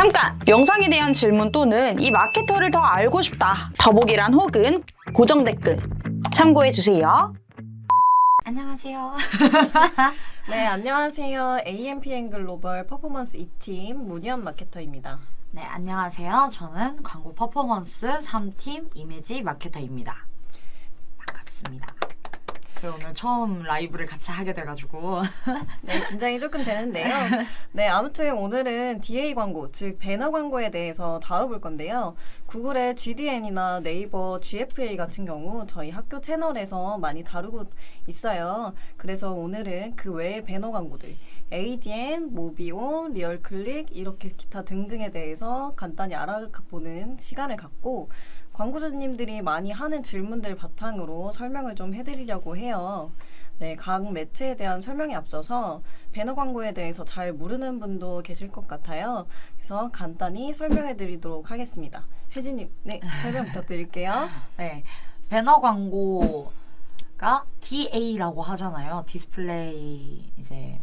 잠깐! 영상에 대한 질문 또는 이 마케터를 더 알고 싶다. 더보기란 혹은 고정 댓글 참고해주세요. 안녕하세요. 네, 안녕하세요. AMPN 글로벌 퍼포먼스 2팀 문희연 마케터입니다. 네, 안녕하세요. 저는 광고 퍼포먼스 3팀 이미지 마케터입니다. 반갑습니다. 그리고 오늘 처음 라이브를 같이 하게 돼가지고 네, 긴장이 조금 되는데요. 네, 아무튼 오늘은 DA 광고, 즉 배너 광고에 대해서 다뤄볼 건데요. 구글의 GDN이나 네이버 GFA 같은 경우 저희 학교 채널에서 많이 다루고 있어요. 그래서 오늘은 그 외의 배너 광고들, ADN, 모비온, 리얼클릭 이렇게 기타 등등에 대해서 간단히 알아보는 시간을 갖고 광고주님들이 많이 하는 질문들 바탕으로 설명을 좀 해드리려고 해요. 네, 각 매체에 대한 설명에 앞서서 배너 광고에 대해서 잘 모르는 분도 계실 것 같아요. 그래서 간단히 설명해드리도록 하겠습니다. 혜진님, 네, 설명 부탁드릴게요. 네, 배너 광고가 DA라고 하잖아요. 디스플레이 이제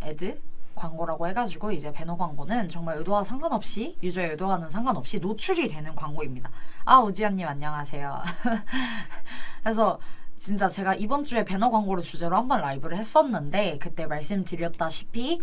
애드 광고라고 해가지고 이제 배너 광고는 정말 의도와 상관없이 유저의 의도와는 상관없이 노출이 되는 광고입니다. 아, 우지연님 안녕하세요. 그래서 진짜 제가 이번 주에 배너 광고를 주제로 한번 라이브를 했었는데 그때 말씀드렸다시피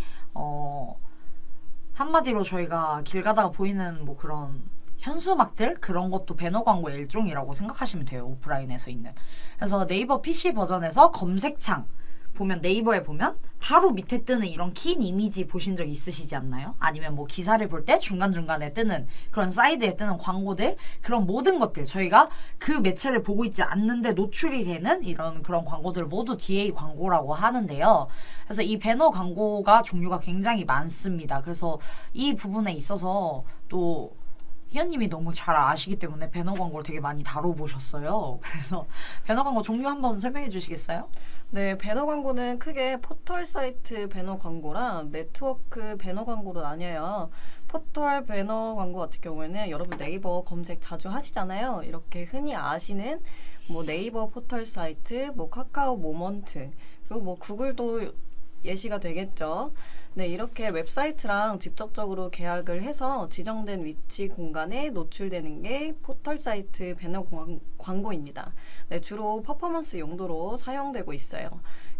한마디로 저희가 길 가다가 보이는 뭐 그런 현수막들 그런 것도 배너 광고의 일종이라고 생각하시면 돼요. 오프라인에서 있는. 그래서 네이버 PC 버전에서 검색창 보면 네이버에 보면 바로 밑에 뜨는 이런 긴 이미지 보신 적 있으시지 않나요? 아니면 뭐 기사를 볼 때 중간중간에 뜨는 그런 사이드에 뜨는 광고들 그런 모든 것들 저희가 그 매체를 보고 있지 않는데 노출이 되는 이런 그런 광고들 모두 DA 광고라고 하는데요. 그래서 이 배너 광고가 종류가 굉장히 많습니다. 그래서 이 부분에 있어서 또 희연님이 너무 잘 아시기 때문에 배너 광고를 되게 많이 다뤄보셨어요. 그래서 배너 광고 종류 한번 설명해 주시겠어요? 네, 배너 광고는 크게 포털 사이트 배너 광고랑 네트워크 배너 광고로 나뉘어요. 포털 배너 광고 같은 경우에는 여러분 네이버 검색 자주 하시잖아요. 이렇게 흔히 아시는 뭐 네이버 포털 사이트, 뭐 카카오 모먼트, 그리고 뭐 구글도 예시가 되겠죠. 네, 이렇게 웹사이트랑 직접적으로 계약을 해서 지정된 위치 공간에 노출되는 게 포털 사이트 배너 광고입니다. 네, 주로 퍼포먼스 용도로 사용되고 있어요.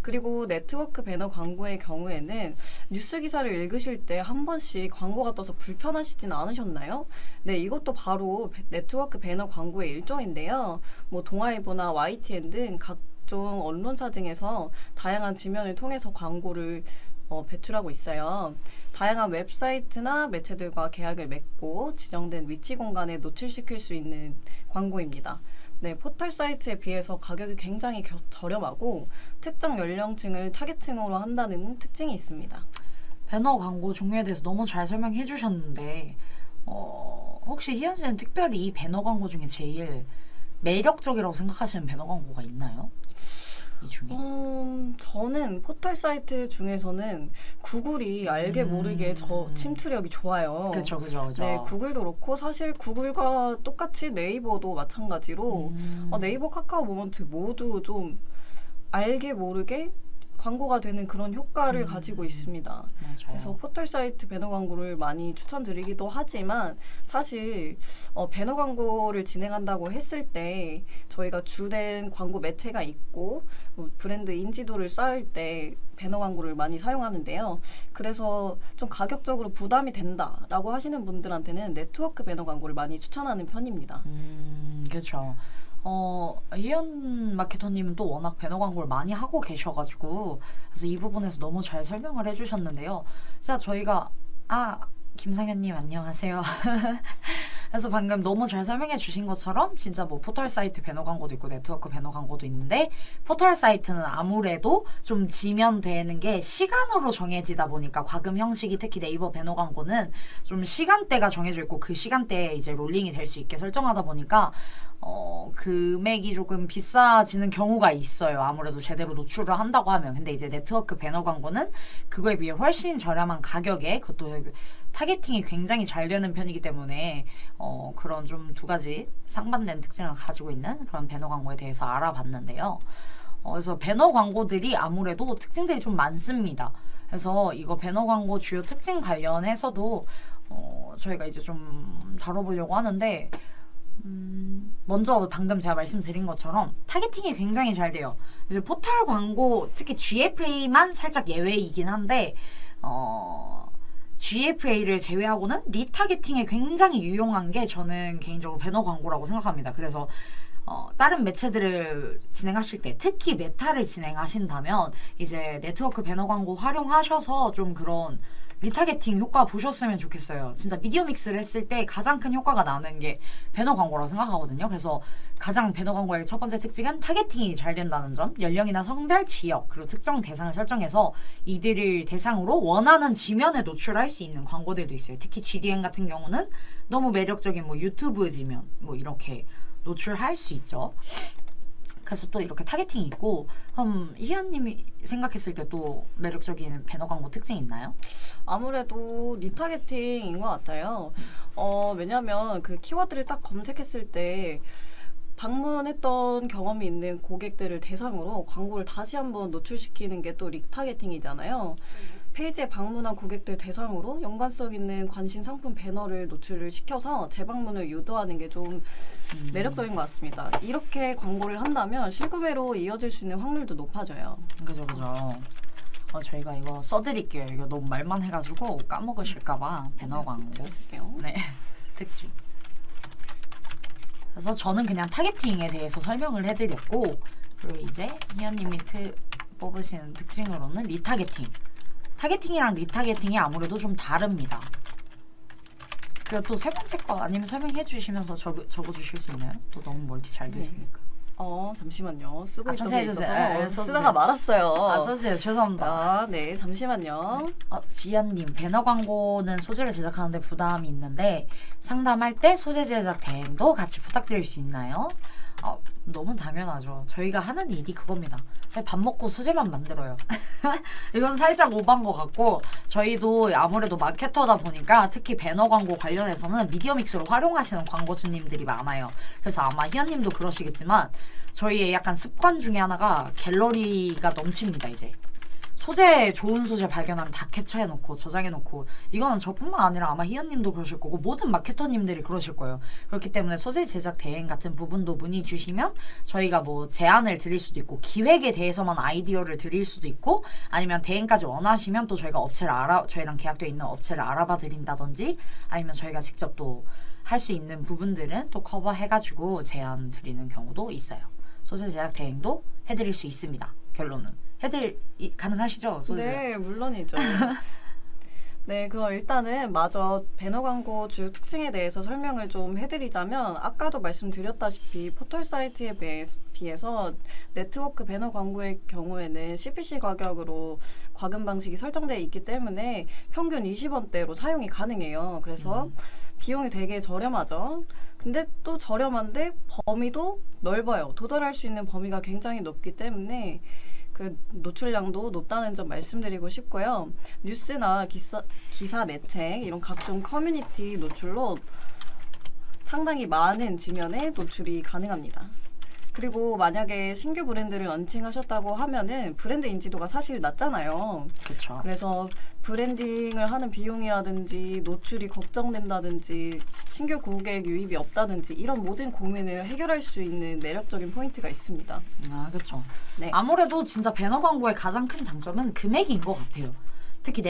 그리고 네트워크 배너 광고의 경우에는 뉴스 기사를 읽으실 때 한 번씩 광고가 떠서 불편하시진 않으셨나요? 네, 이것도 바로 네트워크 배너 광고의 일종인데요. 뭐 동아일보나 YTN 등 각종 언론사 등에서 다양한 지면을 통해서 광고를 배출하고 있어요. 다양한 웹사이트나 매체들과 계약을 맺고 지정된 위치 공간에 노출시킬 수 있는 광고입니다. 네, 포털 사이트에 비해서 가격이 굉장히 저렴하고 특정 연령층을 타겟층으로 한다는 특징이 있습니다. 배너 광고 종류에 대해서 너무 잘 설명해 주셨는데 혹시 희연 씨는 특별히 이 배너 광고 중에 제일 매력적이라고 생각하시는 배너 광고가 있나요? 이 중에? 저는 포털 사이트 중에서는 구글이 알게 모르게 침투력이 좋아요. 그렇죠. 네, 구글도 그렇고 사실 구글과 똑같이 네이버도 마찬가지로 네이버, 카카오 모먼트 모두 좀 알게 모르게 광고가 되는 그런 효과를 가지고 있습니다. 맞아요. 그래서 포털 사이트 배너 광고를 많이 추천드리기도 하지만 사실 배너 광고를 진행한다고 했을 때 저희가 주된 광고 매체가 있고 브랜드 인지도를 쌓을 때 배너 광고를 많이 사용하는데요. 그래서 좀 가격적으로 부담이 된다라고 하시는 분들한테는 네트워크 배너 광고를 많이 추천하는 편입니다. 그렇죠. 희연 마케터님은 또 워낙 배너 광고를 많이 하고 계셔가지고 그래서 이 부분에서 너무 잘 설명을 해주셨는데요. 자, 저희가 김상현님 안녕하세요. 그래서 방금 너무 잘 설명해 주신 것처럼 진짜 뭐 포털 사이트 배너 광고도 있고 네트워크 배너 광고도 있는데 포털 사이트는 아무래도 좀 지면되는 게 시간으로 정해지다 보니까 과금 형식이 특히 네이버 배너 광고는 좀 시간대가 정해져 있고 그 시간대에 이제 롤링이 될 수 있게 설정하다 보니까 금액이 조금 비싸지는 경우가 있어요. 아무래도 제대로 노출을 한다고 하면. 근데 이제 네트워크 배너 광고는 그거에 비해 훨씬 저렴한 가격에 그것도 타겟팅이 굉장히 잘 되는 편이기 때문에 그런 좀 두 가지 상반된 특징을 가지고 있는 그런 배너 광고에 대해서 알아봤는데요. 그래서 배너 광고들이 아무래도 특징들이 좀 많습니다. 그래서 이거 배너 광고 주요 특징 관련해서도 저희가 이제 좀 다뤄보려고 하는데 먼저 방금 제가 말씀드린 것처럼 타겟팅이 굉장히 잘 돼요. 이제 포털 광고 특히 GFA만 살짝 예외이긴 한데 GFA를 제외하고는 리타겟팅에 굉장히 유용한 게 저는 개인적으로 배너 광고라고 생각합니다. 그래서 다른 매체들을 진행하실 때 특히 메타를 진행하신다면 이제 네트워크 배너 광고 활용하셔서 좀 그런 리타겟팅 효과 보셨으면 좋겠어요. 진짜 미디어 믹스를 했을 때 가장 큰 효과가 나는 게 배너 광고라고 생각하거든요. 그래서 가장 배너 광고의 첫 번째 특징은 타겟팅이 잘 된다는 점, 연령이나 성별, 지역, 그리고 특정 대상을 설정해서 이들을 대상으로 원하는 지면에 노출할 수 있는 광고들도 있어요. 특히 GDN 같은 경우는 너무 매력적인 뭐 유튜브 지면 뭐 이렇게 노출할 수 있죠. 그래서 또 이렇게 타겟팅이 있고 희연님이 생각했을 때 또 매력적인 배너 광고 특징이 있나요? 아무래도 리타겟팅인 것 같아요. 왜냐하면 그 키워드를 딱 검색했을 때 방문했던 경험이 있는 고객들을 대상으로 광고를 다시 한번 노출시키는 게 또 리타겟팅이잖아요. 페이지에 방문한 고객들 대상으로 연관성 있는 관심 상품 배너를 노출을 시켜서 재방문을 유도하는 게 좀 매력적인 것 같습니다. 이렇게 광고를 한다면 실구매로 이어질 수 있는 확률도 높아져요. 그죠. 저희가 이거 써드릴게요. 이거 너무 말만 해가지고 까먹으실까봐 배너 광고. 제가 쓸게요. 네, 특징. 그래서 저는 그냥 타겟팅에 대해서 설명을 해드렸고, 그리고 이제 희연님이 뽑으시는 특징으로는 리타겟팅. 타겟팅이랑 리타겟팅이 아무래도 좀 다릅니다. 그리고 또 세 번째 거 아니면 설명해 주시면서 적어주실 수 있나요? 또 너무 멀티 잘 되시니까. 잠시만요. 쓰고 있던 게 있어서 써주세요. 쓰다가 말았어요. 써주세요. 죄송합니다. 네, 잠시만요. 지연님, 배너 광고는 소재를 제작하는데 부담이 있는데 상담할 때 소재 제작 대행도 같이 부탁드릴 수 있나요? 너무 당연하죠. 저희가 하는 일이 그겁니다. 저희 밥 먹고 소재만 만들어요. 이건 살짝 오반 것 같고 저희도 아무래도 마케터다 보니까 특히 배너 광고 관련해서는 미디어 믹스로 활용하시는 광고주님들이 많아요. 그래서 아마 희연님도 그러시겠지만 저희의 약간 습관 중에 하나가 갤러리가 넘칩니다. 이제 소재 좋은 소재 발견하면 다 캡처해놓고 저장해놓고 이거는 저뿐만 아니라 아마 희연님도 그러실 거고 모든 마케터님들이 그러실 거예요. 그렇기 때문에 소재 제작 대행 같은 부분도 문의 주시면 저희가 뭐 제안을 드릴 수도 있고 기획에 대해서만 아이디어를 드릴 수도 있고 아니면 대행까지 원하시면 또 저희가 저희랑 계약되어 있는 업체를 알아봐 드린다든지 아니면 저희가 직접 또 할 수 있는 부분들은 또 커버해가지고 제안 드리는 경우도 있어요. 소재 제작 대행도 해드릴 수 있습니다. 결론은. 가능하시죠? 소재? 네, 물론이죠. 네, 그럼 일단은 마저 배너 광고 주요 특징에 대해서 설명을 좀 해드리자면 아까도 말씀드렸다시피 포털 사이트에 비해서 네트워크 배너 광고의 경우에는 CPC 가격으로 과금 방식이 설정되어 있기 때문에 평균 20원대로 사용이 가능해요. 그래서 비용이 되게 저렴하죠. 근데 또 저렴한데 범위도 넓어요. 도달할 수 있는 범위가 굉장히 높기 때문에 그 노출량도 높다는 점 말씀드리고 싶고요. 뉴스나 기사 매체 이런 각종 커뮤니티 노출로 상당히 많은 지면에 노출이 가능합니다. 그리고 만약에 신규 브랜드를 런칭하셨다고 하면은 브랜드 인지도가 사실 낮잖아요. 그렇죠. 그래서 브랜딩을 하는 비용이라든지 노출이 걱정된다든지 신규 고객 유입이 없다든지 이런 모든 고민을 해결할 수 있는 매력적인 포인트가 있습니다. 그렇죠. 네. 아무래도 진짜 배너 광고의 가장 큰 장점은 금액인 것 같아요. 특히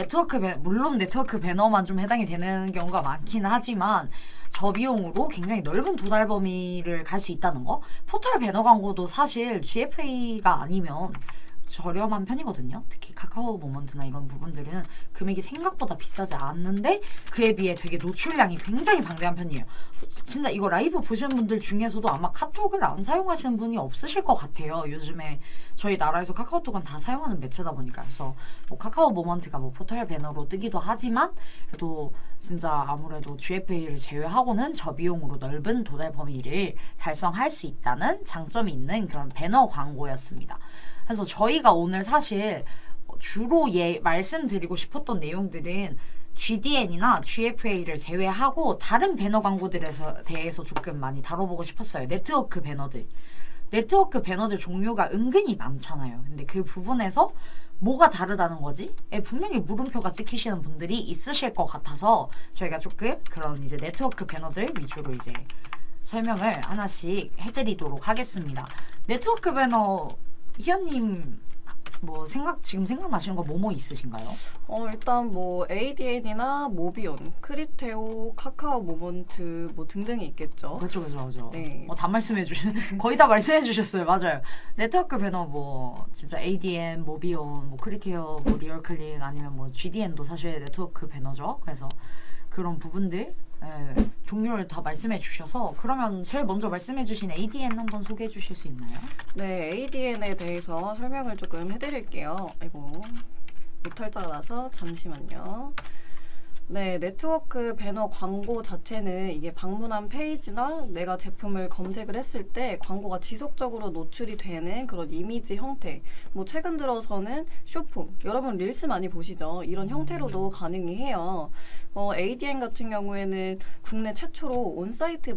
물론 네트워크 배너만 좀 해당이 되는 경우가 많긴 하지만 저비용으로 굉장히 넓은 도달 범위를 갈 수 있다는 거. 포털 배너 광고도 사실 GFA가 아니면 저렴한 편이거든요. 특히 카카오 모먼트나 이런 부분들은 금액이 생각보다 비싸지 않는데 그에 비해 되게 노출량이 굉장히 방대한 편이에요. 진짜 이거 라이브 보시는 분들 중에서도 아마 카톡을 안 사용하시는 분이 없으실 것 같아요. 요즘에 저희 나라에서 카카오톡은 다 사용하는 매체다 보니까. 그래서 뭐 카카오 모먼트가 뭐 포털 배너로 뜨기도 하지만 그래도 진짜 아무래도 GFA를 제외하고는 저비용으로 넓은 도달 범위를 달성할 수 있다는 장점이 있는 그런 배너 광고였습니다. 그래서 저희가 오늘 사실 주로 말씀드리고 싶었던 내용들은 GDN이나 GFA를 제외하고 다른 배너 광고들에 대해서 조금 많이 다뤄보고 싶었어요. 네트워크 배너들 종류가 은근히 많잖아요. 근데 그 부분에서 뭐가 다르다는 거지? 분명히 물음표가 찍히시는 분들이 있으실 것 같아서 저희가 조금 그런 이제 네트워크 배너들 위주로 이제 설명을 하나씩 해드리도록 하겠습니다. 네트워크 배너 희연님 뭐 지금 생각나시는 거 뭐뭐 있으신가요? 일단 뭐 ADN이나 모비온, 크리테오, 카카오 모먼트 뭐 등등이 있겠죠. 그렇죠. 네. 다 거의 다 말씀해 주셨어요. 맞아요. 네트워크 배너 뭐 진짜 ADN, 모비온, 뭐 크리테오, 뭐 리얼클릭 아니면 뭐 GDN도 사실 네트워크 배너죠. 그래서 그런 부분들 종류를 다 말씀해 주셔서 그러면 제일 먼저 말씀해 주신 ADN 한번 소개해 주실 수 있나요? 네, ADN에 대해서 설명을 조금 해드릴게요. 아이고, 못할자가 나서 잠시만요. 네, 네트워크 배너 광고 자체는 이게 방문한 페이지나 내가 제품을 검색을 했을 때 광고가 지속적으로 노출이 되는 그런 이미지 형태. 뭐 최근 들어서는 쇼폼, 여러분 릴스 많이 보시죠? 이런 형태로도 가능이 해요. ADN 같은 경우에는 국내 최초로 온사이트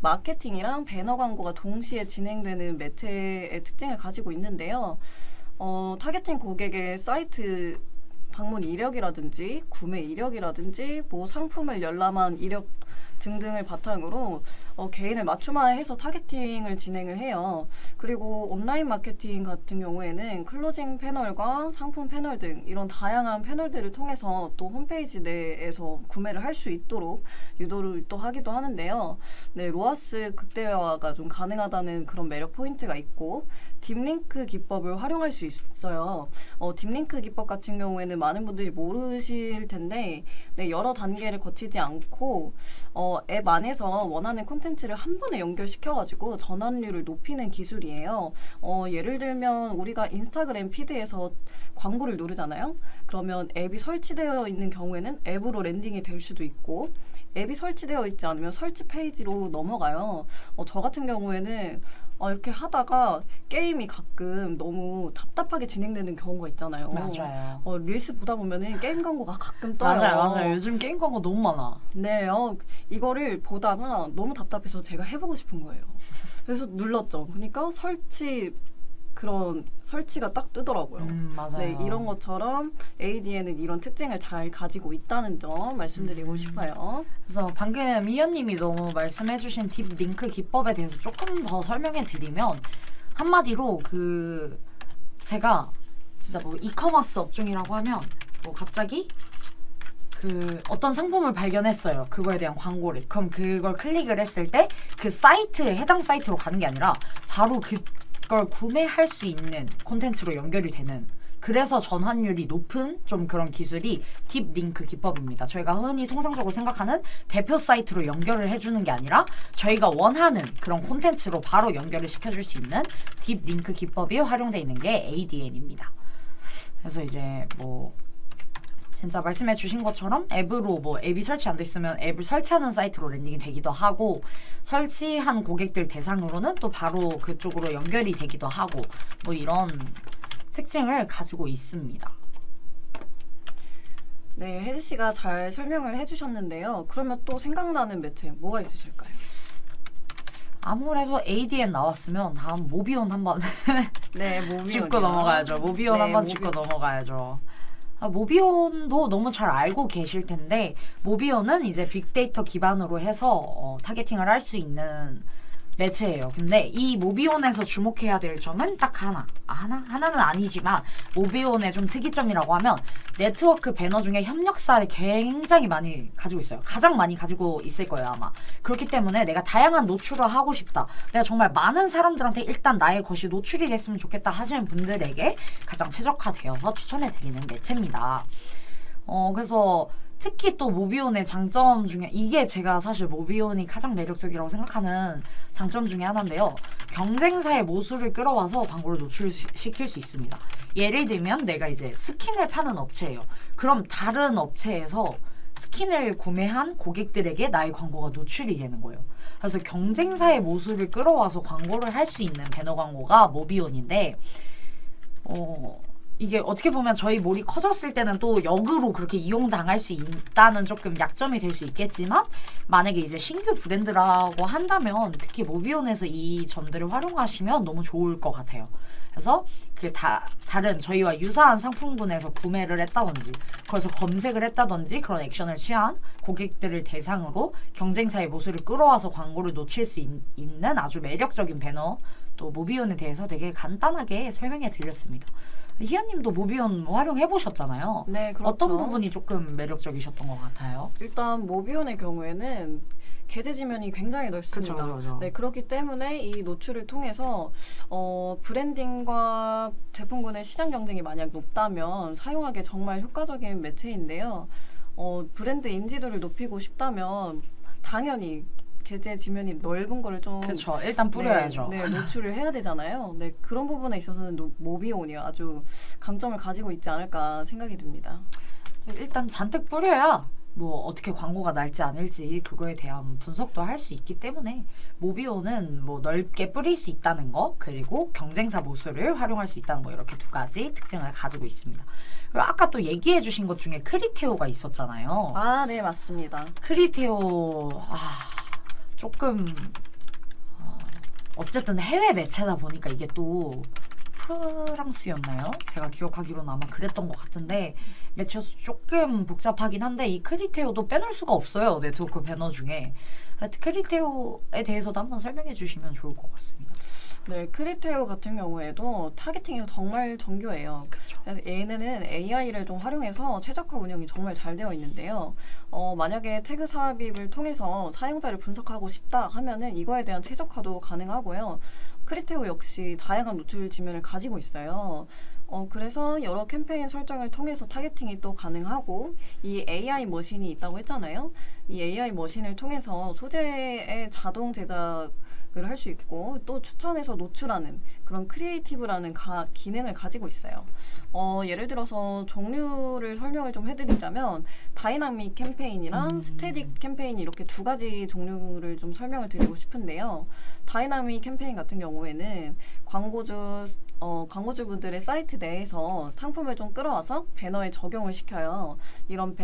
마케팅이랑 배너 광고가 동시에 진행되는 매체의 특징을 가지고 있는데요. 타겟팅 고객의 사이트 방문 이력이라든지 구매 이력이라든지 뭐 상품을 열람한 이력 등등을 바탕으로 개인을 맞춤화해서 타겟팅을 진행을 해요. 그리고 온라인 마케팅 같은 경우에는 클로징 패널과 상품 패널 등 이런 다양한 패널들을 통해서 또 홈페이지 내에서 구매를 할 수 있도록 유도를 또 하기도 하는데요. 네, 로아스 극대화가 좀 가능하다는 그런 매력 포인트가 있고 딥링크 기법을 활용할 수 있어요. 딥링크 기법 같은 경우에는 많은 분들이 모르실 텐데 네, 여러 단계를 거치지 않고 앱 안에서 원하는 콘텐츠를 한 번에 연결시켜가지고 전환율을 높이는 기술이에요. 예를 들면 우리가 인스타그램 피드에서 광고를 누르잖아요. 그러면 앱이 설치되어 있는 경우에는 앱으로 랜딩이 될 수도 있고 앱이 설치되어 있지 않으면 설치 페이지로 넘어가요. 저 같은 경우에는 이렇게 하다가 게임이 가끔 너무 답답하게 진행되는 경우가 있잖아요. 맞아요. 릴스 보다 보면은 게임 광고가 가끔 떠요. 맞아요. 요즘 게임 광고 너무 많아. 네, 이거를 보다가 너무 답답해서 제가 해보고 싶은 거예요. 그래서 눌렀죠. 그러니까 설치가 딱 뜨더라고요. 맞아요. 네, 이런 것처럼 ADN은 이런 특징을 잘 가지고 있다는 점 말씀드리고 싶어요. 그래서 방금 이현님이 너무 말씀해주신 딥 링크 기법에 대해서 조금 더 설명해 드리면 한마디로 제가 진짜 뭐 이커머스 업종이라고 하면 뭐 갑자기 어떤 상품을 발견했어요. 그거에 대한 광고를. 그럼 그걸 클릭을 했을 때 그 사이트에 해당 사이트로 가는 게 아니라 바로 그걸 구매할 수 있는 콘텐츠로 연결이 되는, 그래서 전환율이 높은 좀 그런 기술이 딥 링크 기법입니다. 저희가 흔히 통상적으로 생각하는 대표 사이트로 연결을 해주는 게 아니라 저희가 원하는 그런 콘텐츠로 바로 연결을 시켜줄 수 있는 딥 링크 기법이 활용되어 있는 게 ADN입니다. 그래서 이제 뭐 진짜 말씀해 주신 것처럼 앱으로 뭐 앱이 설치 안 돼 있으면 앱을 설치하는 사이트로 랜딩이 되기도 하고, 설치한 고객들 대상으로는 또 바로 그쪽으로 연결이 되기도 하고, 뭐 이런 특징을 가지고 있습니다. 네, 혜지 씨가 잘 설명을 해주셨는데요. 그러면 또 생각나는 매체 뭐가 있으실까요? 아무래도 ADN 나왔으면 다음 모비온 한번 네, 모비온 짚고 넘어가야죠. 모비온 네, 한번 짚고 넘어가야죠. 모비온도 너무 잘 알고 계실 텐데, 모비온은 이제 빅데이터 기반으로 해서 타겟팅을 할 수 있는 매체예요. 근데 이 모비온에서 주목해야 될 점은 딱 하나는 아니지만 모비온의 좀 특이점이라고 하면 네트워크 배너 중에 협력사를 굉장히 많이 가지고 있어요. 가장 많이 가지고 있을 거예요, 아마. 그렇기 때문에 내가 다양한 노출을 하고 싶다, 내가 정말 많은 사람들한테 일단 나의 것이 노출이 됐으면 좋겠다 하시는 분들에게 가장 최적화되어서 추천해드리는 매체입니다. 그래서 특히 또 모비온의 장점 중에, 이게 제가 사실 모비온이 가장 매력적이라고 생각하는 장점 중에 하나인데요. 경쟁사의 모수를 끌어와서 광고를 노출시킬 수 있습니다. 예를 들면 내가 이제 스킨을 파는 업체예요. 그럼 다른 업체에서 스킨을 구매한 고객들에게 나의 광고가 노출이 되는 거예요. 그래서 경쟁사의 모수를 끌어와서 광고를 할 수 있는 배너 광고가 모비온인데, 이게 어떻게 보면 저희 몰이 커졌을 때는 또 역으로 그렇게 이용당할 수 있다는 조금 약점이 될 수 있겠지만 만약에 이제 신규 브랜드라고 한다면 특히 모비온에서 이 점들을 활용하시면 너무 좋을 것 같아요. 그래서 그 다른 저희와 유사한 상품군에서 구매를 했다든지 그래서 검색을 했다든지 그런 액션을 취한 고객들을 대상으로 경쟁사의 모습을 끌어와서 광고를 놓칠 수 있는 아주 매력적인 배너 또 모비온에 대해서 되게 간단하게 설명해 드렸습니다. 희연님도 모비온 활용해 보셨잖아요. 네, 그렇죠. 어떤 부분이 조금 매력적이셨던 것 같아요? 일단 모비온의 경우에는 게재 지면이 굉장히 넓습니다. 그쵸. 네, 그렇기 때문에 이 노출을 통해서 브랜딩과 제품군의 시장 경쟁이 만약 높다면 사용하기 정말 효과적인 매체인데요. 브랜드 인지도를 높이고 싶다면 당연히 게재 지면이 넓은 거를 좀 그렇죠. 일단 뿌려야죠. 네, 노출을 해야 되잖아요. 네, 그런 부분에 있어서는 모비온이 아주 강점을 가지고 있지 않을까 생각이 듭니다. 일단 잔뜩 뿌려야 뭐 어떻게 광고가 날지 않을지 그거에 대한 분석도 할 수 있기 때문에 모비온은 뭐 넓게 뿌릴 수 있다는 거 그리고 경쟁사 모수를 활용할 수 있다는 거 이렇게 두 가지 특징을 가지고 있습니다. 그리고 아까 또 얘기해 주신 것 중에 크리테오가 있었잖아요. 아, 네, 맞습니다. 크리테오 조금 어쨌든 해외 매체다 보니까 이게 또 프랑스였나요? 제가 기억하기로는 아마 그랬던 것 같은데 매체가 조금 복잡하긴 한데 이 크리테오도 빼놓을 수가 없어요. 네트워크 배너 중에. 크리테오에 대해서도 한번 설명해 주시면 좋을 것 같습니다. 네, 크리테오 같은 경우에도 타겟팅이 정말 정교해요. 그렇죠. 얘네는 AI를 좀 활용해서 최적화 운영이 정말 잘 되어 있는데요. 만약에 태그 삽입을 통해서 사용자를 분석하고 싶다 하면은 이거에 대한 최적화도 가능하고요. 크리테오 역시 다양한 노출 지면을 가지고 있어요. 그래서 여러 캠페인 설정을 통해서 타겟팅이 또 가능하고 이 AI 머신이 있다고 했잖아요. 이 AI 머신을 통해서 소재의 자동 제작을 할 수 있고 또 추천해서 노출하는 그런 크리에이티브라는 기능을 가지고 있어요. 예를 들어서 종류를 설명을 좀 해드리자면 다이나믹 캠페인이랑 스태틱 캠페인 이렇게 두 가지 종류를 좀 설명을 드리고 싶은데요. 다이나믹 캠페인 같은 경우에는 광고주분들의 사이트 내에서 상품을 좀 끌어와서 배너에 적용을 시켜요. 이런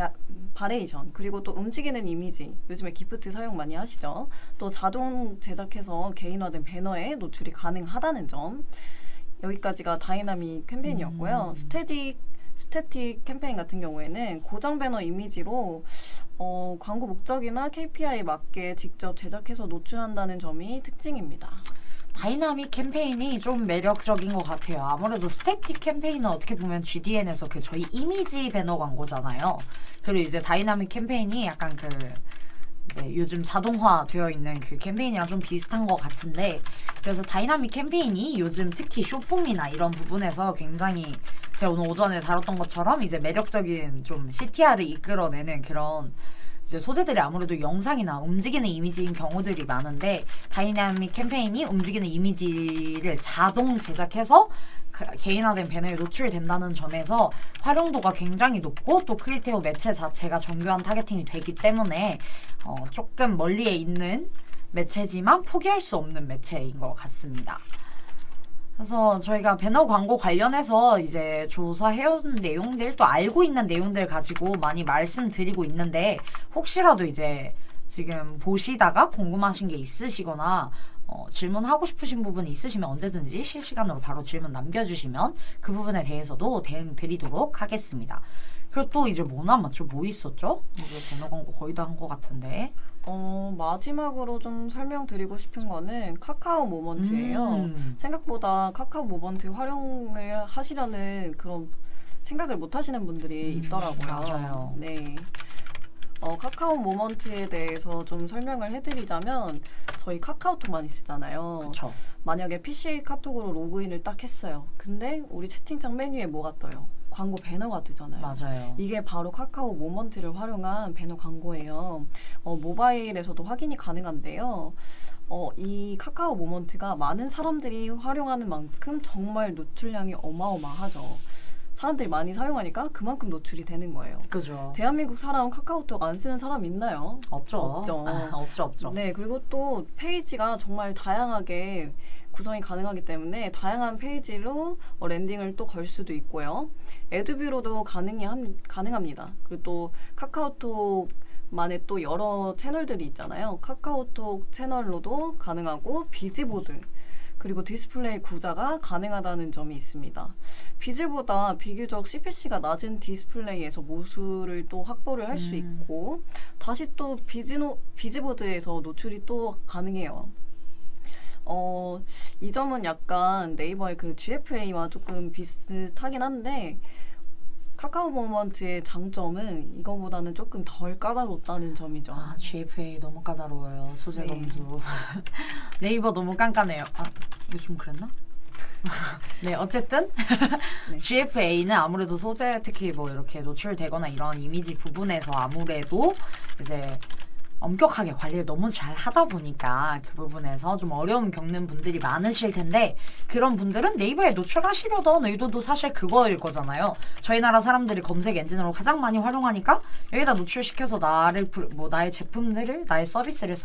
바레이션 그리고 또 움직이는 이미지 요즘에 기프트 사용 많이 하시죠. 또 자동 제작해서 개인화된 배너에 노출이 가능하다는 점. 여기까지가 다이나믹 캠페인이었고요. 스태틱 캠페인 같은 경우에는 고정 배너 이미지로 광고 목적이나 KPI에 맞게 직접 제작해서 노출한다는 점이 특징입니다. 다이나믹 캠페인이 좀 매력적인 것 같아요. 아무래도 스태틱 캠페인은 어떻게 보면 GDN에서 그 저희 이미지 배너 광고잖아요. 그리고 이제 다이나믹 캠페인이 약간 그 이제 요즘 자동화 되어 있는 그 캠페인이랑 좀 비슷한 것 같은데 그래서 다이나믹 캠페인이 요즘 특히 쇼폼이나 이런 부분에서 굉장히 제가 오늘 오전에 다뤘던 것처럼 이제 매력적인 좀 CTR을 이끌어내는 그런 이제 소재들이 아무래도 영상이나 움직이는 이미지인 경우들이 많은데 다이나믹 캠페인이 움직이는 이미지를 자동 제작해서 개인화된 배너에 노출된다는 점에서 활용도가 굉장히 높고 또 크리테오 매체 자체가 정교한 타겟팅이 되기 때문에 조금 멀리에 있는 매체지만 포기할 수 없는 매체인 것 같습니다. 그래서 저희가 배너 광고 관련해서 이제 조사해온 내용들 또 알고 있는 내용들 가지고 많이 말씀드리고 있는데 혹시라도 이제 지금 보시다가 궁금하신 게 있으시거나 질문하고 싶으신 부분이 있으시면 언제든지 실시간으로 바로 질문 남겨주시면 그 부분에 대해서도 대응 드리도록 하겠습니다. 그리고 또 이제 뭐 남았죠? 뭐 있었죠? 이제 배너 광고 거의 다 한 것 같은데 마지막으로 좀 설명드리고 싶은 거는 카카오 모먼트예요. 생각보다 카카오 모먼트 활용을 하시려는 그런 생각을 못 하시는 분들이 있더라고요. 맞아요. 네. 카카오 모먼트에 대해서 좀 설명을 해드리자면 저희 카카오톡 많이 쓰잖아요. 그렇죠. 만약에 PC 카톡으로 로그인을 딱 했어요. 근데 우리 채팅창 메뉴에 뭐가 떠요? 광고 배너가 뜨잖아요. 맞아요. 이게 바로 카카오 모먼트를 활용한 배너 광고예요. 모바일에서도 확인이 가능한데요. 이 카카오 모먼트가 많은 사람들이 활용하는 만큼 정말 노출량이 어마어마하죠. 사람들이 많이 사용하니까 그만큼 노출이 되는 거예요. 그죠. 대한민국 사람 카카오톡 안 쓰는 사람 있나요? 없죠. 없죠. 없죠. 네, 그리고 또 페이지가 정말 다양하게 구성이 가능하기 때문에 다양한 페이지로 랜딩을 또 걸 수도 있고요. 애드뷰로도 가능합니다. 그리고 또 카카오톡만의 또 여러 채널들이 있잖아요. 카카오톡 채널로도 가능하고 비즈보드 그리고 디스플레이 구자가 가능하다는 점이 있습니다. 비즈보다 비교적 CPC가 낮은 디스플레이에서 모수를 또 확보를 할 수 있고 다시 또 비즈보드에서 노출이 또 가능해요. 이 점은 약간 네이버의 그 GFA와 조금 비슷하긴 한데 카카오 모먼트의 장점은 이거보다는 조금 덜 까다롭다는 점이죠. 아, GFA 너무 까다로워요. 소재 네. 검수. 네이버 너무 깐깐해요. 아, 이거 좀 그랬나? 네, 어쨌든 네. GFA는 아무래도 소재 특히 뭐 이렇게 노출되거나 이런 이미지 부분에서 아무래도 이제 엄격하게 관리를 너무 잘 하다 보니까 그 부분에서 좀 어려움 겪는 분들이 많으실 텐데 그런 분들은 네이버에 노출하시려던 의도도 사실 그거일 거잖아요. 저희 나라 사람들이 검색 엔진으로 가장 많이 활용하니까 여기다 노출시켜서 나의 제품들을 나의 서비스를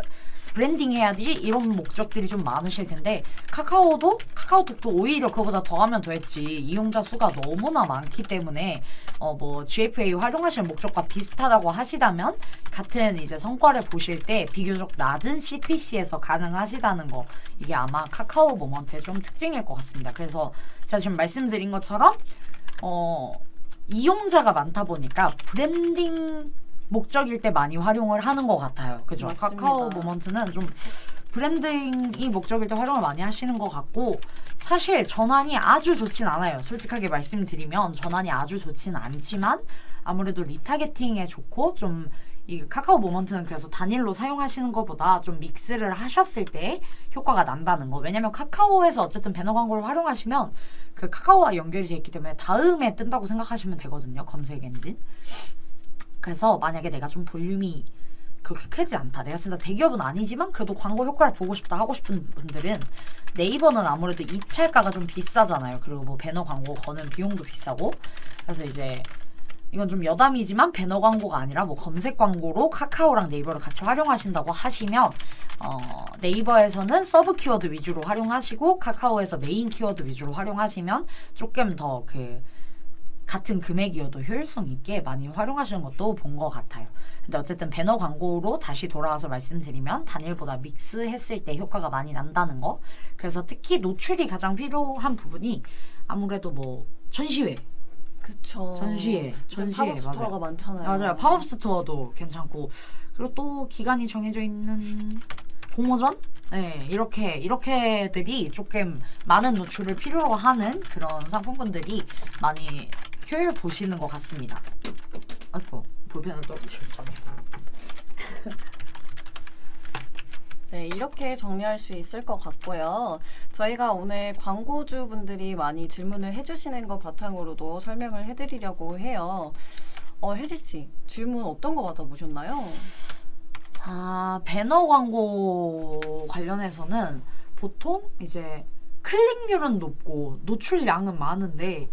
브랜딩해야지 이런 목적들이 좀 많으실 텐데 카카오톡도 오히려 그거보다 더하면 더했지 이용자 수가 너무나 많기 때문에 뭐 GFA 활용하시는 목적과 비슷하다고 하시다면 같은 이제 성과를 보실 때 비교적 낮은 CPC에서 가능하시다는 거 이게 아마 카카오 모먼트의 좀 특징일 것 같습니다. 그래서 제가 지금 말씀드린 것처럼 이용자가 많다 보니까 브랜딩 목적일 때 많이 활용을 하는 것 같아요. 그죠? 맞습니다. 카카오 모먼트는 좀 브랜딩이 목적일 때 활용을 많이 하시는 것 같고 사실 전환이 아주 좋진 않아요. 솔직하게 말씀드리면 전환이 아주 좋진 않지만 아무래도 리타게팅에 좋고 좀 이 카카오 모먼트는 그래서 단일로 사용하시는 것보다 좀 믹스를 하셨을 때 효과가 난다는 거. 왜냐면 카카오에서 어쨌든 배너 광고를 활용하시면 그 카카오와 연결이 되어 있기 때문에 다음에 뜬다고 생각하시면 되거든요. 검색 엔진. 그래서 만약에 내가 좀 볼륨이 그렇게 크지 않다. 내가 진짜 대기업은 아니지만 그래도 광고 효과를 보고 싶다 하고 싶은 분들은 네이버는 아무래도 입찰가가 좀 비싸잖아요. 그리고 뭐 배너 광고 거는 비용도 비싸고 그래서 이제 이건 좀 여담이지만 배너 광고가 아니라 뭐 검색 광고로 카카오랑 네이버를 같이 활용하신다고 하시면 네이버에서는 서브 키워드 위주로 활용하시고 카카오에서 메인 키워드 위주로 활용하시면 조금 더 그 같은 금액이어도 효율성 있게 많이 활용하시는 것도 본 것 같아요. 근데 어쨌든 배너 광고로 다시 돌아와서 말씀드리면 단일보다 믹스했을 때 효과가 많이 난다는 거. 그래서 특히 노출이 가장 필요한 부분이 아무래도 뭐 전시회. 그쵸. 전시회 팝업 스토어가 맞아요. 많잖아요. 맞아요. 팝업 스토어도 괜찮고 그리고 또 기간이 정해져 있는 공모전? 네, 이렇게들이 조금 많은 노출을 필요로 하는 그런 상품군들이 많이 효율 보시는 것 같습니다. 아이고, 볼펜을 떨어뜨렸잖아요. 네, 이렇게 정리할 수 있을 것 같고요. 저희가 오늘 광고주분들이 많이 질문을 해주시는 것 바탕으로도 설명을 해드리려고 해요. 혜지씨, 질문 어떤 거 받아보셨나요? 배너 광고 관련해서는 보통 이제 클릭률은 높고 노출량은 많은데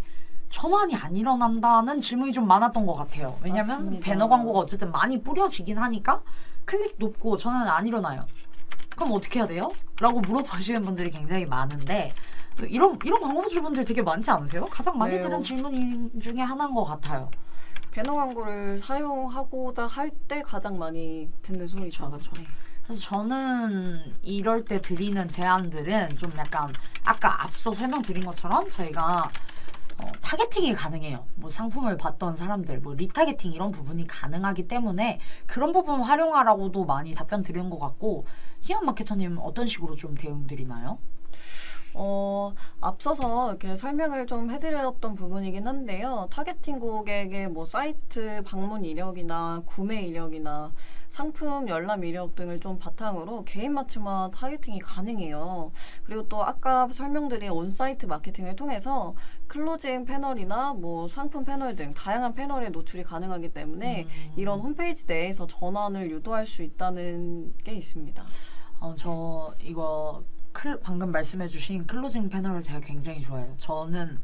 전환이 안 일어난다는 질문이 좀 많았던 것 같아요. 왜냐면 맞습니다. 배너 광고가 어쨌든 많이 뿌려지긴 하니까 클릭 높고 전환은 안 일어나요. 그럼 어떻게 해야 돼요? 라고 물어보시는 분들이 굉장히 많은데 이런 광고주분들 되게 많지 않으세요? 가장 많이 네. 드는 질문 중에 하나인 것 같아요. 배너 광고를 사용하고자 할 때 가장 많이 듣는 소리죠. 그렇죠. 네. 그래서 저는 이럴 때 드리는 제안들은 좀 약간 아까 앞서 설명드린 것처럼 저희가 타겟팅이 가능해요. 뭐 상품을 봤던 사람들, 뭐 리타겟팅 이런 부분이 가능하기 때문에 그런 부분 활용하라고도 많이 답변 드린 것 같고 희연 마케터님 어떤 식으로 좀 대응 드리나요? 앞서서 이렇게 설명을 좀 해드렸던 부분이긴 한데요. 타겟팅 고객의 뭐 사이트 방문 이력이나 구매 이력이나 상품 열람 이력 등을 좀 바탕으로 개인 맞춤화 타겟팅이 가능해요. 그리고 또 아까 설명드린 온사이트 마케팅을 통해서 클로징 패널이나 뭐 상품 패널 등 다양한 패널에 노출이 가능하기 때문에 이런 홈페이지 내에서 전환을 유도할 수 있다는 게 있습니다. 저 이거 방금 말씀해주신 클로징 패널을 제가 굉장히 좋아해요. 저는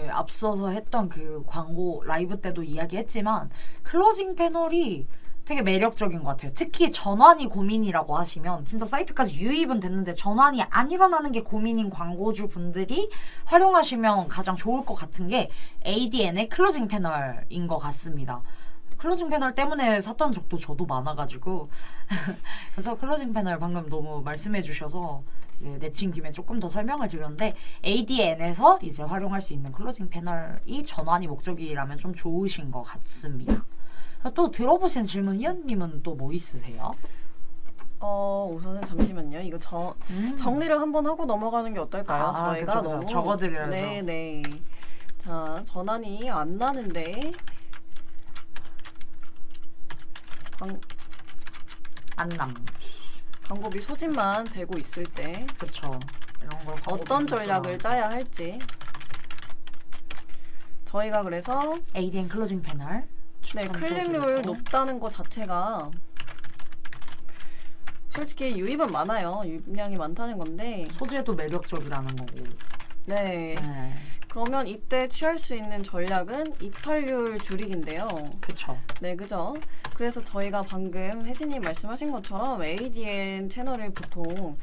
앞서서 했던 그 광고 라이브 때도 이야기했지만 클로징 패널이 되게 매력적인 것 같아요. 특히 전환이 고민이라고 하시면 진짜 사이트까지 유입은 됐는데 전환이 안 일어나는 게 고민인 광고주 분들이 활용하시면 가장 좋을 것 같은 게 ADN의 클로징 패널인 것 같습니다. 클로징 패널 때문에 샀던 적도 저도 많아가지고 그래서 클로징 패널 방금 너무 말씀해 주셔서 이제 내친 김에 조금 더 설명을 드렸는데 ADN에서 이제 활용할 수 있는 클로징 패널이 전환이 목적이라면 좀 좋으신 것 같습니다. 또 들어보신 질문 희연님은 또 뭐 있으세요? 우선은 잠시만요. 이거 정리를 한번 하고 넘어가는 게 어떨까요? 아, 저희가 그쵸. 너무 적어드려야죠. 네네. 자, 전환이 안 나는데 안남. 방법이 소진만 되고 있을 때 그쵸. 이런 걸 어떤 전략을 짜야 할지 저희가 그래서 ADN 클로징 패널 네, 추천도 클릭률 드리고. 높다는 것 자체가 솔직히 유입은 많아요. 유입량이 많다는 건데 소재도 매력적이라는 거고. 네. 네. 그러면 이때 취할 수 있는 전략은 이탈률 줄이기인데요. 그쵸. 네, 그죠? 그래서 저희가 방금 혜진님 말씀하신 것처럼 ADN 채널을 보통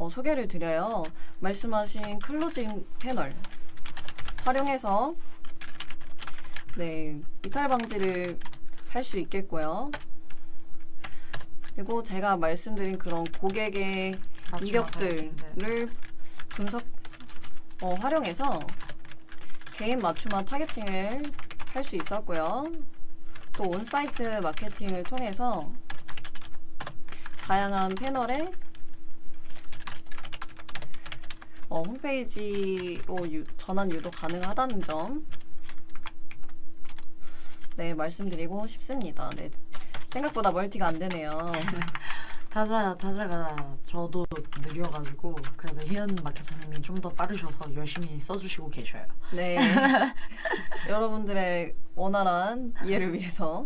소개를 드려요. 말씀하신 클로징 패널 활용해서 네, 이탈 방지를 할 수 있겠고요. 그리고 제가 말씀드린 그런 고객의 이력들을 분석 활용해서 개인 맞춤화 타겟팅을 할 수 있었고요. 또 온사이트 마케팅을 통해서 다양한 패널에 홈페이지로 전환 유도 가능하다는 점 네, 말씀드리고 싶습니다. 네, 생각보다 멀티가 안 되네요. 타자가 저도 느려가지고 그래서 희연 마케터님이 좀 더 빠르셔서 열심히 써주시고 계셔요. 네. 여러분들의 원활한 이해를 위해서.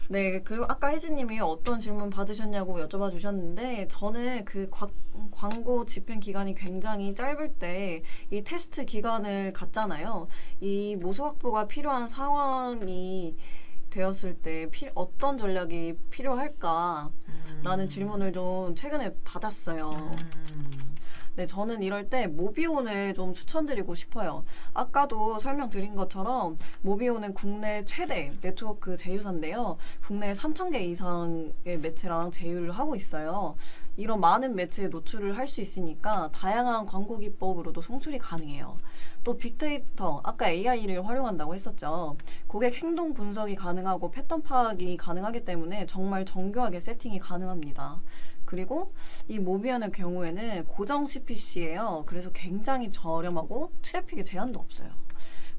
네, 그리고 아까 혜진님이 어떤 질문 받으셨냐고 여쭤봐 주셨는데 저는 그 광고 집행 기간이 굉장히 짧을 때 이 테스트 기간을 갖잖아요. 이 모수 확보가 필요한 상황이 되었을 때 어떤 전략이 필요할까라는 질문을 좀 최근에 받았어요. 네, 저는 이럴 때 모비온을 좀 추천드리고 싶어요. 아까도 설명드린 것처럼 모비온은 국내 최대 네트워크 제휴사인데요. 국내에 3,000개 이상의 매체랑 제휴를 하고 있어요. 이런 많은 매체에 노출을 할 수 있으니까 다양한 광고 기법으로도 송출이 가능해요. 또 빅데이터, 아까 AI를 활용한다고 했었죠. 고객 행동 분석이 가능하고 패턴 파악이 가능하기 때문에 정말 정교하게 세팅이 가능합니다. 그리고 이 모비언의 경우에는 고정 CPC예요. 그래서 굉장히 저렴하고 트래픽에 제한도 없어요.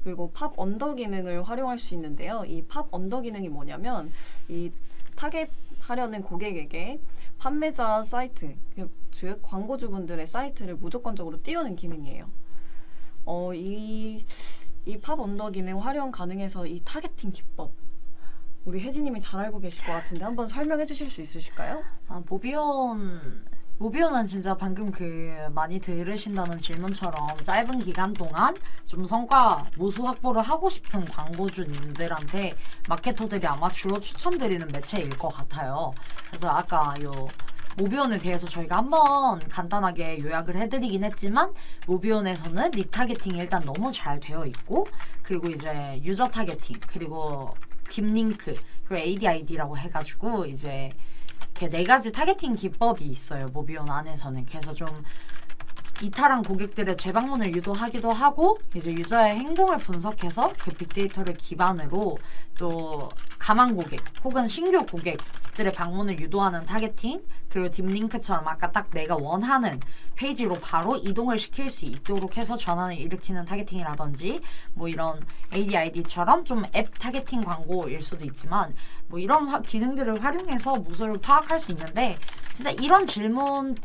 그리고 팝 언더 기능을 활용할 수 있는데요. 이 팝 언더 기능이 뭐냐면 이 타겟하려는 고객에게 판매자 사이트, 즉 광고주분들의 사이트를 무조건적으로 띄우는 기능이에요. 이 팝 언더 기능 활용 가능해서 이 타겟팅 기법 우리 혜진님이 잘 알고 계실 것 같은데 한번 설명해 주실 수 있으실까요? 모비온은 진짜 방금 많이 들으신다는 질문처럼 짧은 기간 동안 좀 성과 모수 확보를 하고 싶은 광고주님들한테 마케터들이 아마 주로 추천드리는 매체일 것 같아요. 그래서 아까 모비온에 대해서 저희가 한번 간단하게 요약을 해드리긴 했지만 모비온에서는 리타겟팅이 일단 너무 잘 되어 있고 그리고 이제 유저 타겟팅 그리고 딥링크 그리고 ADID라고 해가지고 이제 이렇게 4가지 타겟팅 기법이 있어요. 모비온 안에서는. 그래서 좀 이탈한 고객들의 재방문을 유도하기도 하고 이제 유저의 행동을 분석해서 그 빅데이터를 기반으로 또 가망 고객 혹은 신규 고객들의 방문을 유도하는 타겟팅 그리고 딥링크처럼 아까 딱 내가 원하는 페이지로 바로 이동을 시킬 수 있도록 해서 전환을 일으키는 타겟팅이라든지 뭐 이런 ADID처럼 좀 앱 타겟팅 광고일 수도 있지만 뭐 이런 기능들을 활용해서 모수를 파악할 수 있는데 진짜 이런 질문들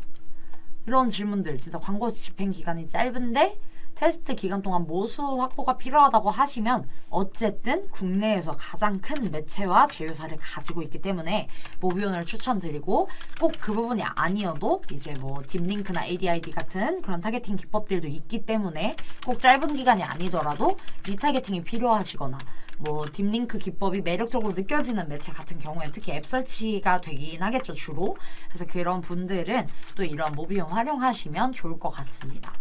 진짜 광고 집행 기간이 짧은데 테스트 기간 동안 모수 확보가 필요하다고 하시면 어쨌든 국내에서 가장 큰 매체와 제휴사를 가지고 있기 때문에 모비온을 추천드리고, 꼭 그 부분이 아니어도 이제 뭐 딥링크나 ADID 같은 그런 타겟팅 기법들도 있기 때문에 꼭 짧은 기간이 아니더라도 리타겟팅이 필요하시거나 뭐 딥링크 기법이 매력적으로 느껴지는 매체 같은 경우에 특히 앱 설치가 되긴 하겠죠, 주로. 그래서 그런 분들은 또 이런 모비온 활용하시면 좋을 것 같습니다.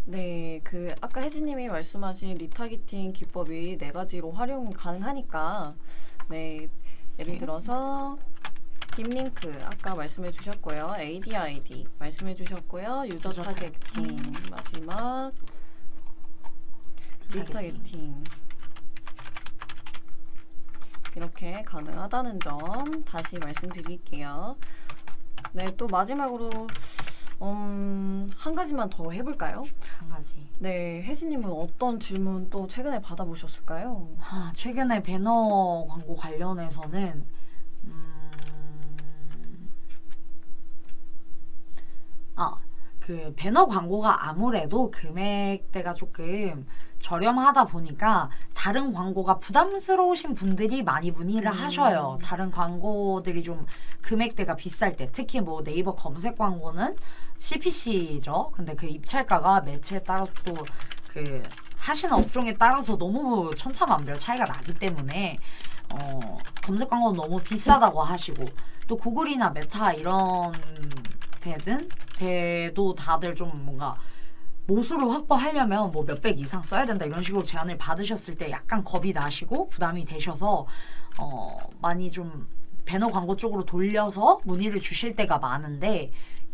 네, 그 아까 혜진님이 말씀하신 리타겟팅 기법이 4가지로 활용 가능하니까, 네, 예를 들어서 딥링크 아까 말씀해 주셨고요, ADID 말씀해 주셨고요, 유저 타겟팅 마지막 리타겟팅 이렇게 가능하다는 점 다시 말씀드릴게요. 네, 또 마지막으로 한 가지만 더 해볼까요? 한 가지. 네, 혜진님은 어떤 질문 또 최근에 받아보셨을까요? 최근에 배너 광고 관련해서는 그 배너 광고가 아무래도 금액대가 조금 저렴하다 보니까 다른 광고가 부담스러우신 분들이 많이 문의를 하셔요. 다른 광고들이 좀 금액대가 비쌀 때, 특히 뭐 네이버 검색 광고는 CPC죠. 근데 그 입찰가가 매체에 따라 또 그 하시는 업종에 따라서 너무 천차만별 차이가 나기 때문에 검색 광고는 너무 비싸다고 하시고, 또 구글이나 메타 이런 데도 다들 좀 뭔가 모수를 확보하려면 뭐 몇백 이상 써야 된다 이런 식으로 제안을 받으셨을 때 약간 겁이 나시고 부담이 되셔서 많이 좀 배너 광고 쪽으로 돌려서 문의를 주실 때가 많은데,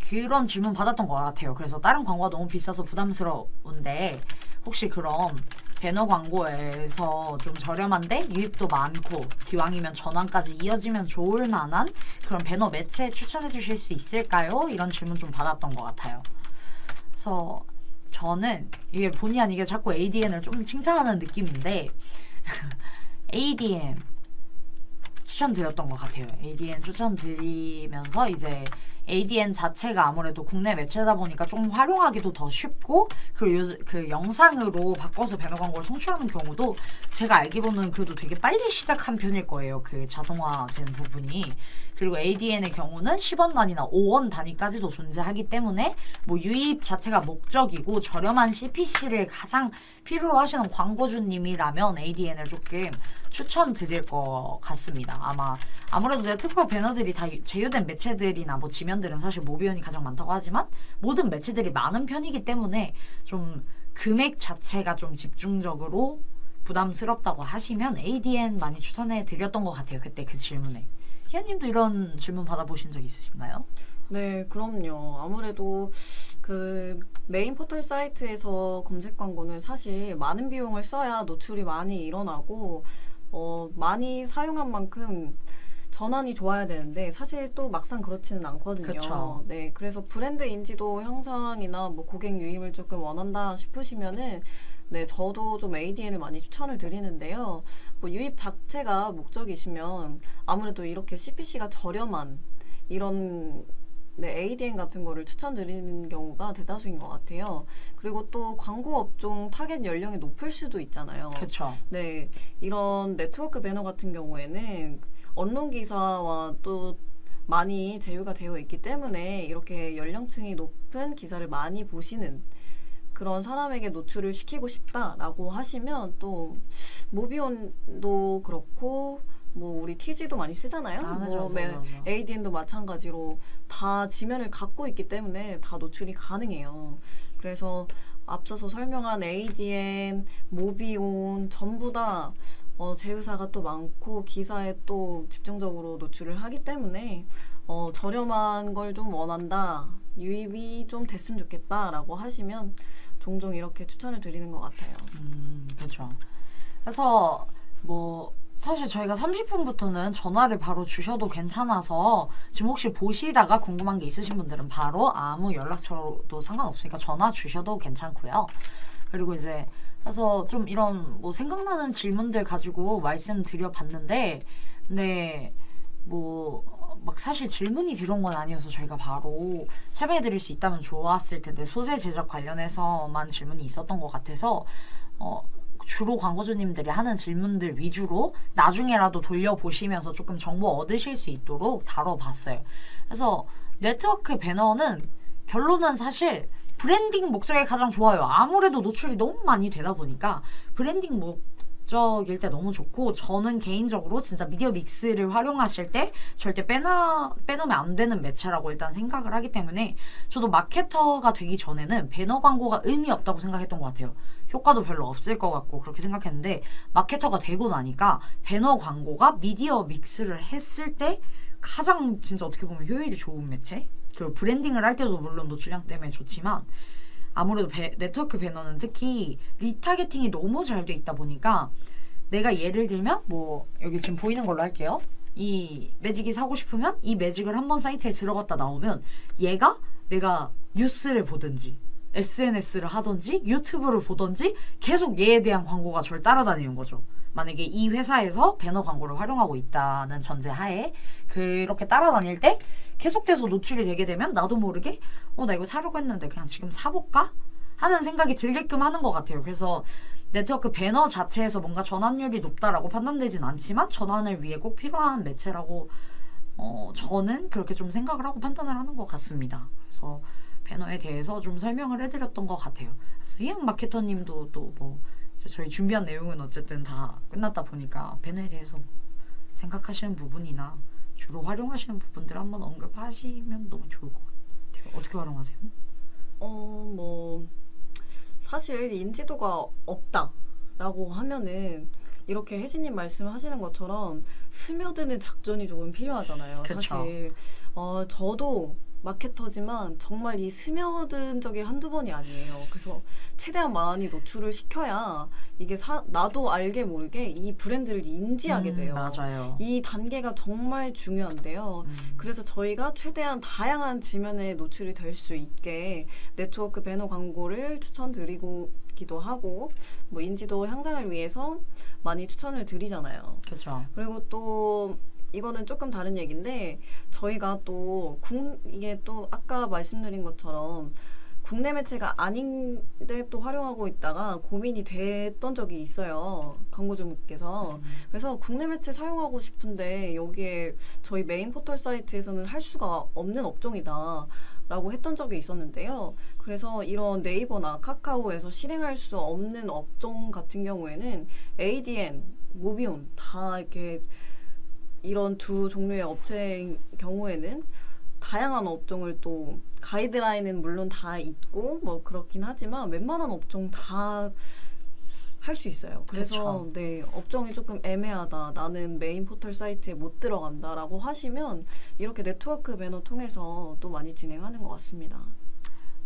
그런 질문 받았던 것 같아요. 그래서 다른 광고가 너무 비싸서 부담스러운데 혹시 그럼 배너 광고에서 좀 저렴한데 유입도 많고 기왕이면 전환까지 이어지면 좋을 만한 그런 배너 매체 추천해 주실 수 있을까요? 이런 질문 좀 받았던 것 같아요. 그래서 저는 이게 본의 아니게 자꾸 ADN을 좀 칭찬하는 느낌인데 ADN 추천드렸던 것 같아요. ADN 추천드리면서 이제 ADN 자체가 아무래도 국내 매체다 보니까 좀 활용하기도 더 쉽고, 그리고 그 영상으로 바꿔서 배너 광고를 송출하는 경우도 제가 알기로는 그래도 되게 빨리 시작한 편일 거예요. 그 자동화된 부분이. 그리고 ADN의 경우는 10원 단위나 5원 단위까지도 존재하기 때문에 뭐 유입 자체가 목적이고 저렴한 CPC를 가장 필요로 하시는 광고주님이라면 ADN을 조금 추천드릴 것 같습니다. 아무래도 네트워크 배너들이 다 제휴된 매체들이나 뭐 지면들은 사실 모비온이 가장 많다고 하지만 모든 매체들이 많은 편이기 때문에 좀 금액 자체가 좀 집중적으로 부담스럽다고 하시면 ADN 많이 추천해 드렸던 것 같아요. 그때 그 질문에. 희연님도 이런 질문 받아보신 적 있으신가요? 네, 그럼요. 아무래도 그 메인 포털 사이트에서 검색 광고는 사실 많은 비용을 써야 노출이 많이 일어나고 많이 사용한 만큼 전환이 좋아야 되는데 사실 또 막상 그렇지는 않거든요. 그쵸. 네, 그래서 브랜드 인지도 형성이나 뭐 고객 유입을 조금 원한다 싶으시면은 네, 저도 좀 ADN을 많이 추천을 드리는데요. 뭐 유입 자체가 목적이시면 아무래도 이렇게 CPC가 저렴한 이런 ADN 같은 거를 추천드리는 경우가 대다수인 것 같아요. 그리고 또 광고 업종 타겟 연령이 높을 수도 있잖아요. 그렇죠. 네, 이런 네트워크 배너 같은 경우에는 언론 기사와 또 많이 제휴가 되어 있기 때문에 이렇게 연령층이 높은 기사를 많이 보시는 그런 사람에게 노출을 시키고 싶다라고 하시면 또 모비온도 그렇고 뭐 우리 TG도 많이 쓰잖아요. 맞아. ADN도 마찬가지로 다 지면을 갖고 있기 때문에 다 노출이 가능해요. 그래서 앞서서 설명한 ADN, 모비온 전부 다 제휴사가 또 많고 기사에 또 집중적으로 노출을 하기 때문에 저렴한 걸 좀 원한다, 유입이 좀 됐으면 좋겠다라고 하시면 종종 이렇게 추천을 드리는 것 같아요. 그렇죠. 그래서 뭐 사실 저희가 30분부터는 전화를 바로 주셔도 괜찮아서 지금 혹시 보시다가 궁금한 게 있으신 분들은 바로 아무 연락처도 상관없으니까 전화 주셔도 괜찮고요. 그리고 이제 그래서 좀 이런 뭐 생각나는 질문들 가지고 말씀드려 봤는데, 네, 뭐 막 사실 질문이 들어온 건 아니어서 저희가 바로 설명해 드릴 수 있다면 좋았을 텐데 소재 제작 관련해서만 질문이 있었던 것 같아서 주로 광고주님들이 하는 질문들 위주로 나중에라도 돌려보시면서 조금 정보 얻으실 수 있도록 다뤄봤어요. 그래서 네트워크 배너는 결론은 사실 브랜딩 목적에 가장 좋아요. 아무래도 노출이 너무 많이 되다 보니까 브랜딩 목적일 때 너무 좋고, 저는 개인적으로 진짜 미디어 믹스를 활용하실 때 절대 빼놓으면 안 되는 매체라고 일단 생각을 하기 때문에 저도 마케터가 되기 전에는 배너 광고가 의미 없다고 생각했던 것 같아요. 효과도 별로 없을 것 같고 그렇게 생각했는데 마케터가 되고 나니까 배너 광고가 미디어 믹스를 했을 때 가장 진짜 어떻게 보면 효율이 좋은 매체? 그리고 브랜딩을 할 때도 물론 노출량 때문에 좋지만 아무래도 네트워크 배너는 특히 리타게팅이 너무 잘 돼 있다 보니까 내가 예를 들면 뭐 여기 지금 보이는 걸로 할게요. 이 매직이 사고 싶으면 이 매직을 한번 사이트에 들어갔다 나오면 얘가 내가 뉴스를 보든지 SNS를 하든지 유튜브를 보든지 계속 얘에 대한 광고가 저를 따라다니는 거죠. 만약에 이 회사에서 배너 광고를 활용하고 있다는 전제하에 그렇게 따라다닐 때 계속돼서 노출이 되게 되면 나도 모르게 나 이거 사려고 했는데 그냥 지금 사볼까? 하는 생각이 들게끔 하는 것 같아요. 그래서 네트워크 배너 자체에서 뭔가 전환율이 높다라고 판단되진 않지만 전환을 위해 꼭 필요한 매체라고 저는 그렇게 좀 생각을 하고 판단을 하는 것 같습니다. 그래서 배너에 대해서 좀 설명을 해드렸던 것 같아요. 그래서 희영 마케터님도 또 뭐 저희 준비한 내용은 어쨌든 다 끝났다 보니까 배너에 대해서 생각하시는 부분이나 주로 활용하시는 부분들 한번 언급하시면 너무 좋을 것 같아요. 어떻게 활용하세요? 뭐 사실 인지도가 없다라고 하면은 이렇게 혜진님 말씀하시는 것처럼 스며드는 작전이 조금 필요하잖아요. 그쵸. 사실 저도 마케터지만 정말 이 스며든 적이 한두 번이 아니에요. 그래서 최대한 많이 노출을 시켜야 이게 나도 알게 모르게 이 브랜드를 인지하게 돼요. 맞아요. 이 단계가 정말 중요한데요. 그래서 저희가 최대한 다양한 지면에 노출이 될 수 있게 네트워크 배너 광고를 추천드리기도 하고 뭐 인지도 향상을 위해서 많이 추천을 드리잖아요. 그렇죠. 그리고 또 이거는 조금 다른 얘기인데 저희가 또 이게 또 아까 말씀드린 것처럼 국내 매체가 아닌데 또 활용하고 있다가 고민이 됐던 적이 있어요. 광고주분께서. 그래서 국내 매체 사용하고 싶은데 여기에 저희 메인 포털 사이트에서는 할 수가 없는 업종이다 라고 했던 적이 있었는데요. 그래서 이런 네이버나 카카오에서 실행할 수 없는 업종 같은 경우에는 ADN, 모비온 다 이렇게 이런 두 종류의 업체인 경우에는 다양한 업종을 또 가이드라인은 물론 다 있고 뭐 그렇긴 하지만 웬만한 업종 다 할 수 있어요. 그래서 그쵸. 네, 업종이 조금 애매하다. 나는 메인 포털 사이트에 못 들어간다라고 하시면 이렇게 네트워크 배너 통해서 또 많이 진행하는 것 같습니다.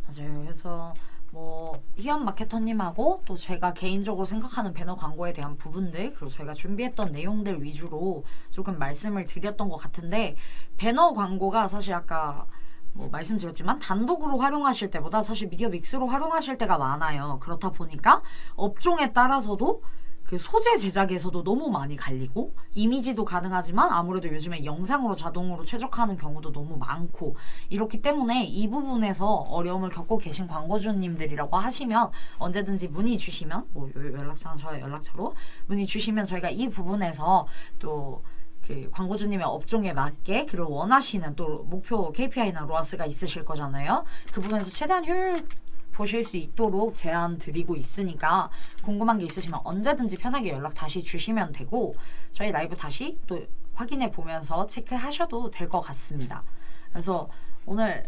맞아요. 그래서 뭐 희연 마케터님하고 또 제가 개인적으로 생각하는 배너 광고에 대한 부분들 그리고 저희가 준비했던 내용들 위주로 조금 말씀을 드렸던 것 같은데 배너 광고가 사실 아까 뭐 말씀드렸지만 단독으로 활용하실 때보다 사실 미디어 믹스로 활용하실 때가 많아요. 그렇다 보니까 업종에 따라서도 그 소재 제작에서도 너무 많이 갈리고 이미지도 가능하지만 아무래도 요즘에 영상으로 자동으로 최적화하는 경우도 너무 많고 이렇기 때문에 이 부분에서 어려움을 겪고 계신 광고주님들이라고 하시면 언제든지 문의 주시면 뭐 연락처는 저의 연락처로 문의 주시면 저희가 이 부분에서 또 그 광고주님의 업종에 맞게 그리고 원하시는 또 목표 KPI나 로아스가 있으실 거잖아요. 그 부분에서 최대한 효율 보실 수 있도록 제안 드리고 있으니까 궁금한 게 있으시면 언제든지 편하게 연락 다시 주시면 되고 저희 라이브 다시 또 확인해 보면서 체크하셔도 될 것 같습니다. 그래서 오늘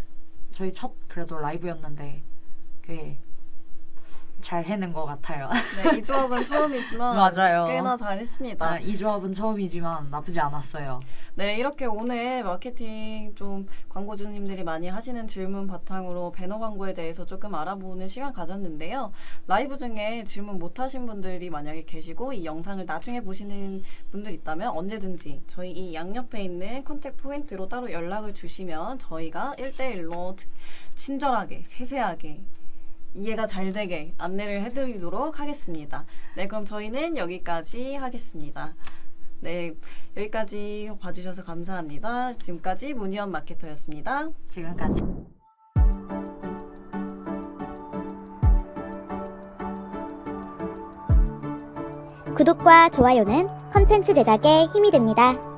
저희 첫 그래도 라이브였는데 꽤 잘 해낸 것 같아요. 네, 이 조합은 처음이지만 맞아요. 꽤나 잘했습니다. 이 조합은 처음이지만 나쁘지 않았어요. 네, 이렇게 오늘 마케팅 좀 광고주님들이 많이 하시는 질문 바탕으로 배너 광고에 대해서 조금 알아보는 시간 가졌는데요. 라이브 중에 질문 못 하신 분들이 만약에 계시고 이 영상을 나중에 보시는 분들 있다면 언제든지 저희 이 양옆에 있는 컨택 포인트로 따로 연락을 주시면 저희가 1대1로 친절하게 세세하게 이해가 잘 되게 안내를 해드리도록 하겠습니다. 네, 그럼 저희는 여기까지 하겠습니다. 네, 여기까지 봐주셔서 감사합니다. 지금까지 문희연 마케터였습니다. 지금까지 구독과 좋아요는 컨텐츠 제작에 힘이 됩니다.